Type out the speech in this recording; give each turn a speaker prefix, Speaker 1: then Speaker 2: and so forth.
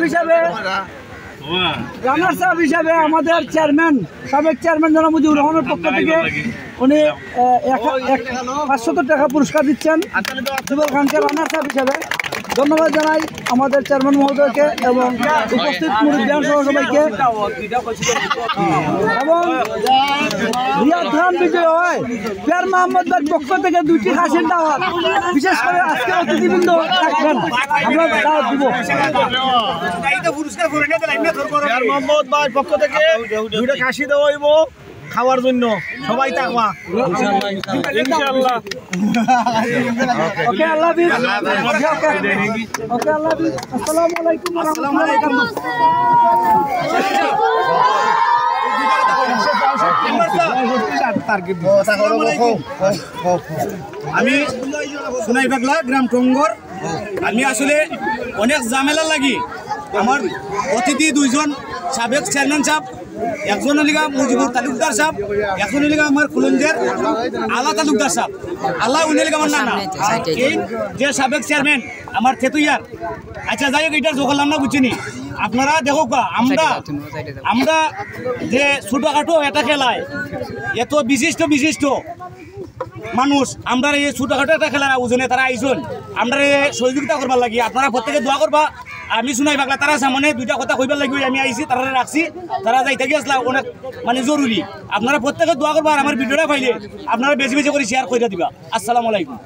Speaker 1: হিসাবে আমাদের চেয়ারম্যান সাবেক চেয়ারম্যান জনাব মুজিবুর রহমানের পক্ষ থেকে উনি 500 টাকা পুরস্কার দিচ্ছেন জুবেল খানকে রানার্স আপ হিসাবে। ধন্যবাদ জানাই আমাদের চেয়ারম্যান মহোদয়কে এবং উপস্থিত মুরব্বিয়ান সহ সবাইকে। এবং রিয়াদ খান বিজয় হয় পিয়ার মোহাম্মদ ভাইয়ের পক্ষ থেকে 2টি খাসির দাওয়াত, বিশেষ করে আজকে অতিথিবৃন্দ থাকবেন, আমরা দাওয়াত দিব।
Speaker 2: পিয়ার মোহাম্মদ ভাইয়ের পক্ষ থেকে 2টা খাসি দেওয়া হইব খাওয়ার জন্য, সবাই থাকবা ইনশাআল্লাহ।
Speaker 1: ওকে, আল্লাহ হাফেজ। ওকে, আল্লাহ হাফেজ। আসসালামু আলাইকুম ওয়া রাহমাতুল্লাহি ওয়া বারাকাতুহু।
Speaker 2: আমি সোনাই পাগলা, গ্রাম টঙ্গর। আমি আসলে অনেক ঝামেলা লাগি আমার অতিথি 2জন সাবেক চেয়ারম্যান সাহেব, একজন হলিগা মুজিবুর তালুকদার সাহেব, একজন হলিগা আমার খুলঞ্জের আলা তালুকদার সাহেব। আল্লাহ উনি হলিগা আমার নানা, এই যে সাবেক চেয়ারম্যান আমার থেতুইয়ার। আচ্ছা যাই হোক, এটার জোগালাম না বুঝছিনি। আপনারা দেখো আমরা যে ছোটখাটো এটা খেলায় এত বিশিষ্ট মানুষ, আমরা এই ছোটখাটো একটা খেলার ওজনে তারা আইসন, আমরা সহযোগিতা করবার লাগি। আপনারা প্রত্যেকে দোয়া করবা। আমি শুনাই পাগলা তারা সামনে 2টা কথা কইবার লাগি, আমি আইছি, তারা রাখছি, তারা যাইতে গিয়ে আসলা অনেক জরুরি। আপনারা প্রত্যেকে দোয়া করবা আর আমার ভিডিওটা পাইলে আপনারা বেশি করে শেয়ার করে দিবা। আসসালামু আলাইকুম।